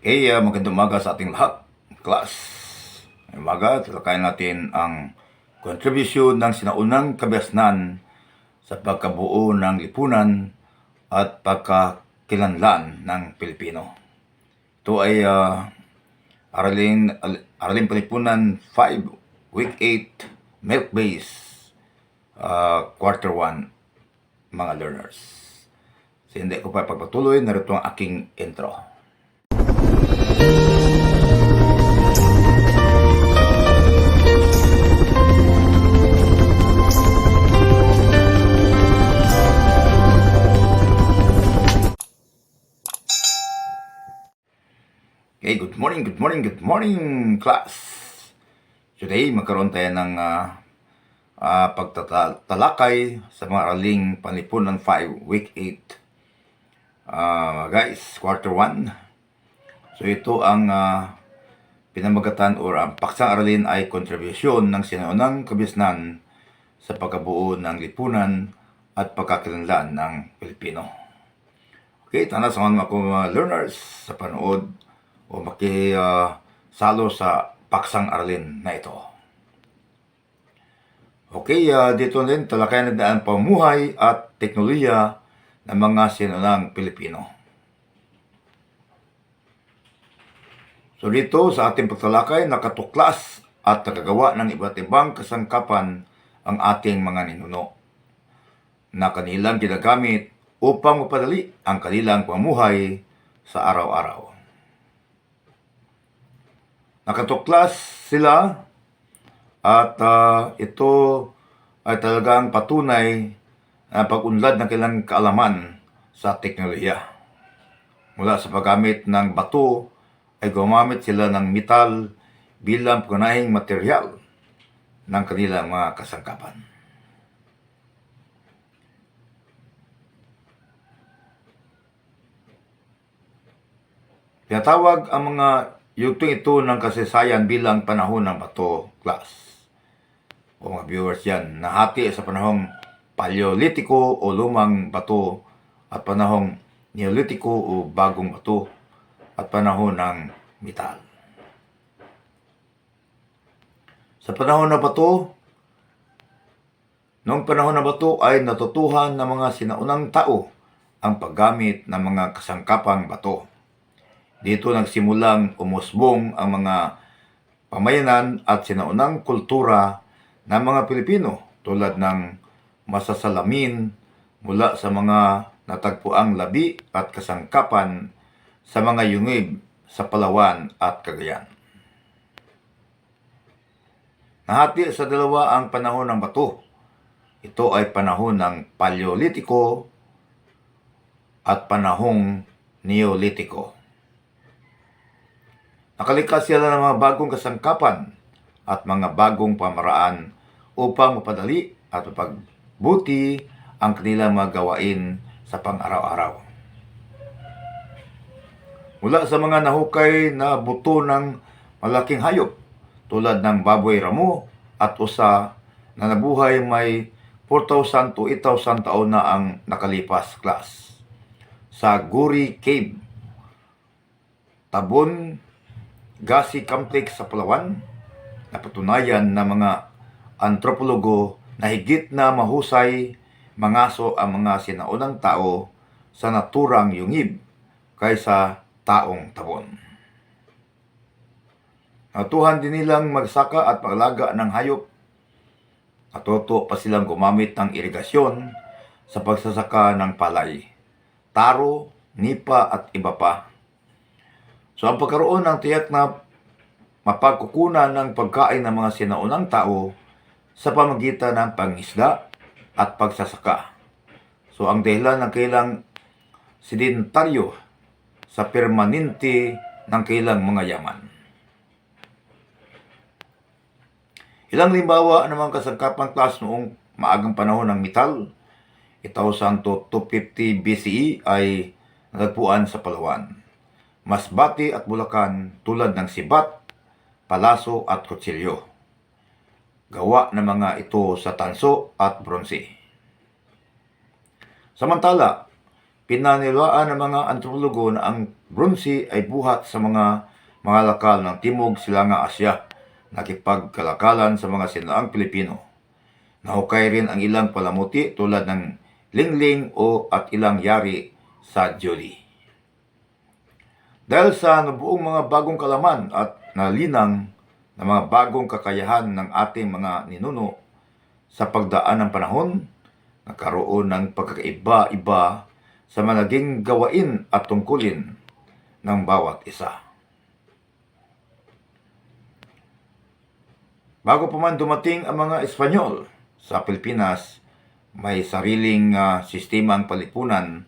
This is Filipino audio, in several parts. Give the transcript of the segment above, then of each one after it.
Magandang umaga sa ating lahat, class. Ngayong umaga, talakayin natin ang kontribusyon ng sinaunang kabiasnan sa pagkabuo ng lipunan at pagkakilanlan ng Pilipino. Ito ay Araling Palipunan 5, Week 8, Milk Base, Quarter 1, mga learners. So, hindi ko pa pagpatuloy, narito ang aking intro. Okay, good morning, class. Today, magkaroon tayo ng pagtatalakay sa mga araling Panlipunan 5, Week 8. Guys, Quarter 1. So, ito ang pinamagatan or ang paksang aralin ay kontribusyon ng sinaunang kabiasnan sa pagkabuo ng lipunan at pagkakilanlan ng Pilipino. Okay, tanas mga learners sa panood o makisalo sa paksang aralin na ito. Okay, dito din talakayan na ang pamuhay at teknolohiya ng mga sinaunang Pilipino. So dito sa ating pagtalakay, nakatuklas at nakagawa ng iba't ibang kasangkapan ang ating mga ninuno na kanilang ginagamit upang mapadali ang kanilang pamuhay sa araw-araw. Nakatuklas sila at ito ay talagang patunay na pag-unlad ng kailang kaalaman sa teknolohiya. Mula sa paggamit ng bato ay gumamit sila ng metal bilang pangunahing material ng kanilang mga kasangkapan. Tinatawag ang mga yugtong ito ng kasaysayan bilang panahon ng bato, class. O mga viewers yan, nahati sa panahong Paleolitiko o lumang bato at panahong Neolitiko o bagong bato at panahon ng metal. Sa panahon ng bato, noong panahon ng bato ay natutuhan ng mga sinaunang tao ang paggamit ng mga kasangkapang bato. Dito nagsimulang umusbong ang mga pamayanan at sinaunang kultura ng mga Pilipino tulad ng masasalamin mula sa mga natagpuang labi at kasangkapan sa mga yungib sa Palawan at Cagayan. Nahati sa dalawa ang panahon ng bato. Ito ay panahon ng Paleolitiko at panahong Neolitiko. Nakalikas sila ng mga bagong kasangkapan at mga bagong pamaraan upang mapadali at mapagbuti ang kanilang mga gawain sa pang-araw-araw. Mula sa mga nahukay na buto ng malaking hayop tulad ng baboy ramo at usa na nabuhay may 4,000 to 8,000 taon na ang nakalipas, class. Sa Guri Cave, Tabon Gasi Complex sa Palawan, napatunayan ng mga antropologo na higit na mahusay mangaso ang mga sinaunang tao sa naturang yungib kaysa taong tabon. Natuhan din nilang magsaka at paglaga ng hayop. Natuto pa silang gumamit ng irigasyon sa pagsasaka ng palay, taro, nipa at iba pa. So ang pagkaroon ng tiyak na mapagkukunan ng pagkain ng mga sinaunang tao sa pamagitan ng pangisda at pagsasaka. So ang dahilan ng kailang sedentaryo sa permanente ng kailang mga yaman. Ilang limbawa ng mga kasangkapang class noong maagang panahon ng metal, 1000 to 250 BCE ay natagpuan sa Palawan. Masbate at Bulacan tulad ng sibat, palaso at kutsilyo. Gawa ng mga ito sa tanso at bronze. Samantala, Pinaniwalaan ng mga antropologo na ang bronze ay buhat sa mga lakal ng Timog Silangang Asya, nakipagkalakalan sa mga sinaang Pilipino. Nahukay rin ang ilang palamuti tulad ng lingling o at ilang yari sa Joli. Dahil sa nabuong mga bagong kalaman at nalinang na mga bagong kakayahan ng ating mga ninuno sa pagdaan ng panahon, nagkaroon ng pagkakaiba-iba sa mga naging gawain at tungkulin ng bawat isa. Bago pa man dumating ang mga Espanyol sa Pilipinas, may sariling sistema ang palipunan,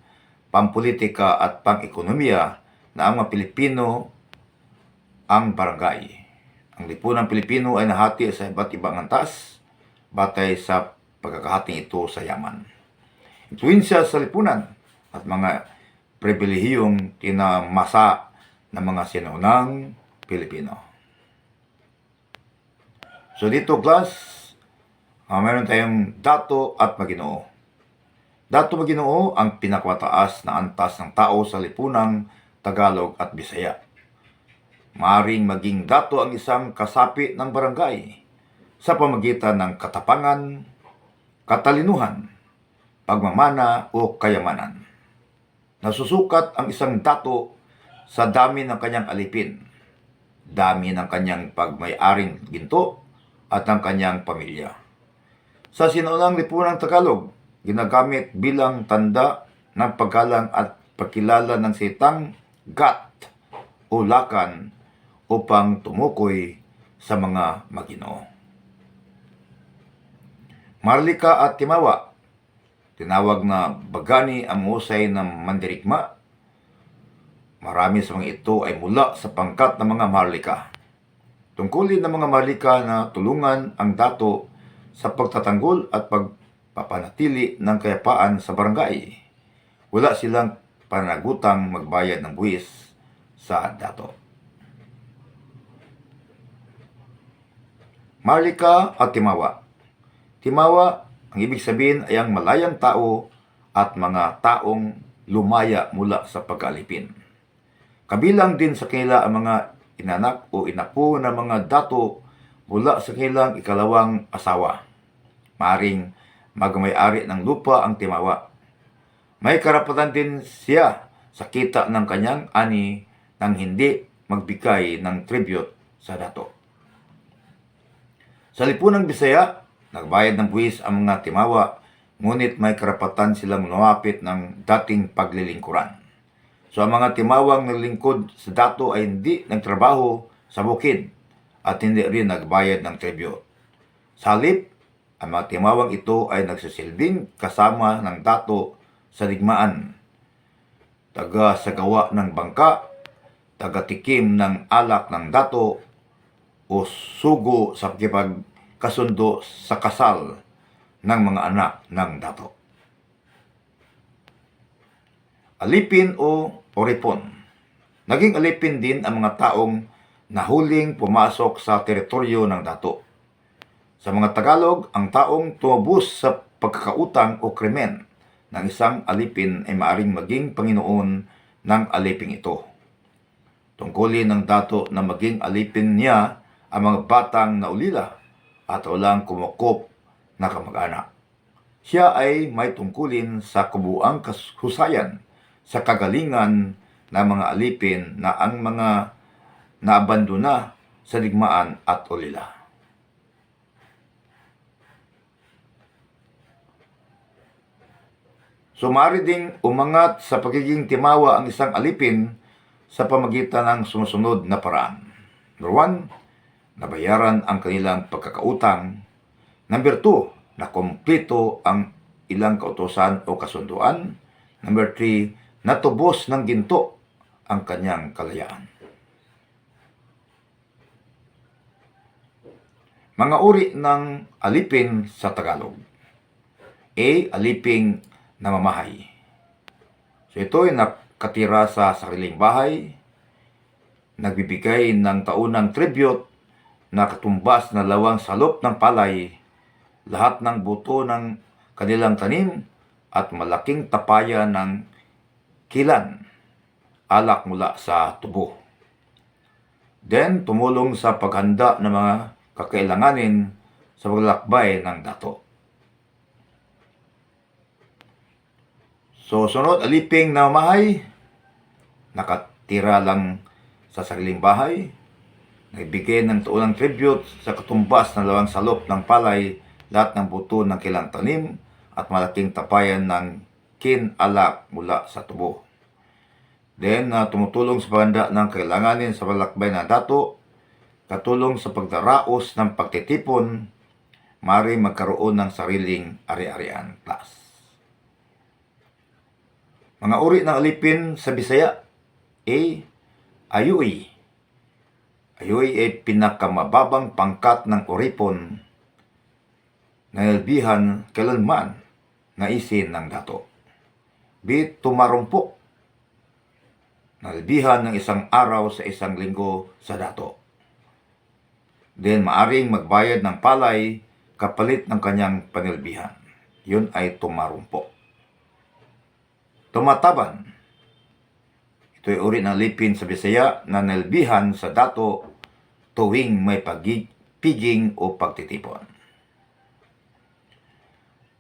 pampolitika at pang-ekonomiya na ang mga Pilipino ang barangay. Ang lipunang Pilipino ay nahati sa iba't ibang antas batay sa pagkakahating ito sa yaman, influensya sa lipunan at mga pribilehiyong tinamasa ng mga sinaunang Pilipino. So dito class, meron tayong dato at maginoo. Dato maginoo ang pinakamataas na antas ng tao sa lipunang Tagalog at Bisaya. Maaring maging dato ang isang kasapi ng barangay sa pamagitan ng katapangan, katalinuhan, pagmamana o kayamanan. Nasusukat ang isang dato sa dami ng kanyang alipin, dami ng kanyang pagmay-aring ginto at ng kanyang pamilya. Sa sinaunang lipunang Tagalog, ginagamit bilang tanda ng paggalang at pagkilala ng sitang gat o lakan upang tumukoy sa mga maginoo. Marlika at Timawa, tinawag na bagani ang mahusay ng mandirigma. Marami sa mga ito ay mula sa pangkat ng mga marlika. Tungkulin ng mga marlika na tulungan ang dato sa pagtatanggol at pagpapanatili ng kayapaan sa barangay. Wala silang panagutang magbayad ng buwis sa dato. Marlika at Timawa. Timawa, ang ibig sabihin ay ang malayang tao at mga taong lumaya mula sa pag-alipin. Kabilang din sa kanila ang mga inanak o inapo ng mga dato mula sa kanilang ikalawang asawa. Maaring magmay-ari ng lupa ang Timawa. May karapatan din siya sa kita ng kanyang ani nang hindi magbigay ng tribute sa dato. Sa lipunang Bisaya, nagbayad ng buwis ang mga Timawa, ngunit may karapatan silang lumapit ng dating paglilingkuran. So ang mga Timawang naglingkod sa dato ay hindi nagtrabaho sa bukid at hindi rin nagbayad ng tribute. Sa halip, ang mga Timawang ito ay nagsisilbing kasama ng dato sa digmaan, taga-sagawa ng bangka, taga-tikim ng alak ng dato, o sugo sa pagkasundo sa kasal ng mga anak ng dato. Alipin o oripon. Naging alipin din ang mga taong nahuling pumasok sa teritoryo ng dato. Sa mga Tagalog, ang taong tumubos sa pagkakautang o krimen ng isang alipin ay maaring maging Panginoon ng aliping ito. Tungkulin ng dato na maging alipin niya ang mga batang naulila at walang kumukop na kamag-anak. Siya ay may tungkulin sa kabuuang kahusayan sa kagalingan ng mga alipin na ang mga naabandona sa digmaan at ulila. Sumari ding umangat sa pagiging Timawa ang isang alipin sa pamagitan ng sumusunod na paraan. Number 1, nabayaran ang kanilang pagkakautang. Number 2, nakumpleto ang ilang kautusan o kasunduan. Number 3, natubos ng ginto ang kanyang kalayaan. Mga uri ng alipin sa Tagalog. A. Aliping namamahay. So ito ay nakatira sa sariling bahay, nagbibigay ng taunang tribute na katumbas na lawang salop ng palay, lahat ng buto ng kanilang tanim at malaking tapaya ng kilan, alak mula sa tubo. Then, tumulong sa paghanda ng mga kakailanganin sa paglalakbay ng dato. So, sunod, aliping na mamahay, nakatira lang sa sariling bahay, nagbigay ng tuunang tribute sa katumbas ng lawang salop ng palay, lahat ng buto ng kilang tanim, at malaking tapayan ng kin-alak mula sa tubo. Then, tumutulong sa paghanda ng kailanganin sa paglalakbay ng dato, katulong sa pagdaraos ng pagtitipon, maaaring magkaroon ng sariling ari-arian class. Mga uri ng alipin sa Bisaya: A. Ayuy. Ayuy ay pinakamababang pangkat ng uripon na nilbihan kailanman na isin ng dato. B. Tumarumpok. Nalbihan ng isang araw sa isang linggo sa dato. Then, maaring magbayad ng palay kapalit ng kanyang panilbihan. Yun ay tumarumpok. Tumataban. Ito ay uri ng lipin sa Bisaya na nalbihan sa dato tuwing may piging o pagtitipon.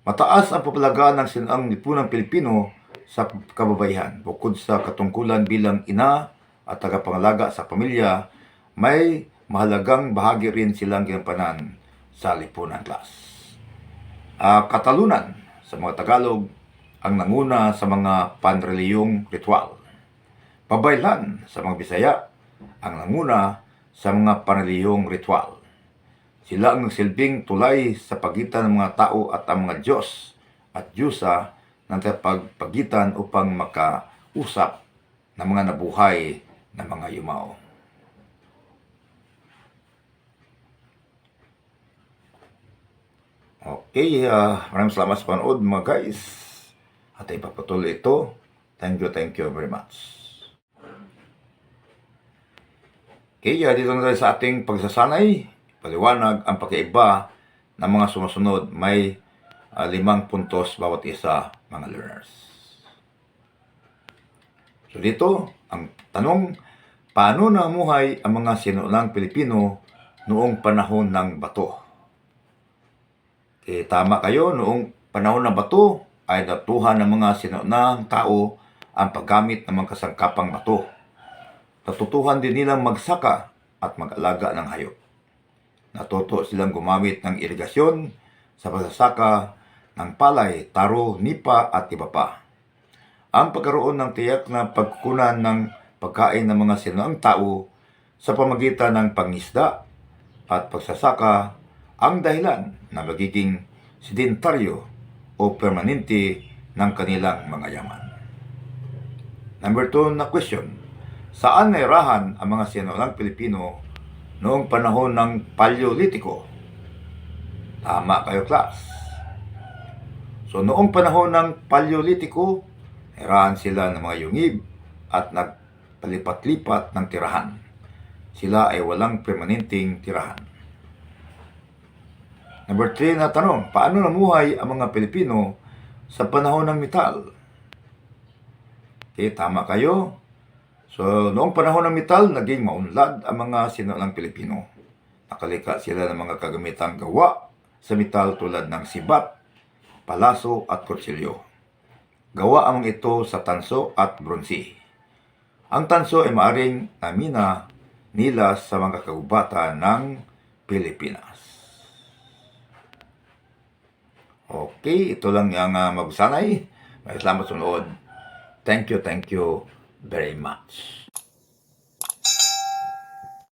Mataas ang papalagaan ng sinaang lipunang Pilipino sa kababayan. Bukod sa katungkulan bilang ina at tagapangalaga sa pamilya, may mahalagang bahagi rin silang ginampanan sa lipunan class. Katalunan sa mga Tagalog ang nanguna sa mga panreliyong ritual. Pabaylan sa mga Bisaya ang nanguna sa mga panreliyong ritual. Sila ang nagsilbing tulay sa pagitan ng mga tao at ang mga Diyos at Diyosa ng pagpagitan upang makausap ng mga nabuhay na mga yumao. Okay, maraming salamat sa panood mga guys. At ipapatuloy ito. Thank you very much. Okay, dito na tayo sa ating pagsasanay. Paliwanag ang pagkaiba ng mga sumusunod. May 5 puntos bawat isa, mga learners. So dito, ang tanong, paano namuhay ang mga sinuunang Pilipino noong panahon ng bato? Tama kayo, noong panahon ng bato ay natuhan ng mga sinuunang tao ang paggamit ng mga kasangkapang bato. Natutuhan din nilang magsaka at mag-alaga ng hayop. Natuto silang gumamit ng irigasyon sa pagsasaka ng palay, taro, nipa at iba pa. Ang pagkaroon ng tiyak na pagkukunan ng pagkain ng mga sinuunang tao sa pamagitan ng pangisda at pagsasaka ang dahilan na magiging sedentaryo o permanente ng kanilang mga yaman. Number 2 na question, saan nairahan ang mga sinuunang Pilipino noong panahon ng Paleolitiko? Tama kayo, class. So, noong panahon ng Paleolitiko, nairahan sila ng mga yungib at nagpalipat-lipat ng tirahan. Sila ay walang permanenteng tirahan. Number 3 na tanong, paano namuhay ang mga Pilipino sa panahon ng metal? Okay, tama kayo. So, noong panahon ng metal, naging maunlad ang mga sinuunang Pilipino. Nakalika sila ng mga kagamitang gawa sa metal tulad ng sibat, palaso at kutsilyo. Gawa ang ito sa tanso at bronsi. Ang tanso ay maaring namina nila sa mga kagubatan ng Pilipinas. Okay, ito lang yung magsanay. May salamat sa nood. Thank you very much.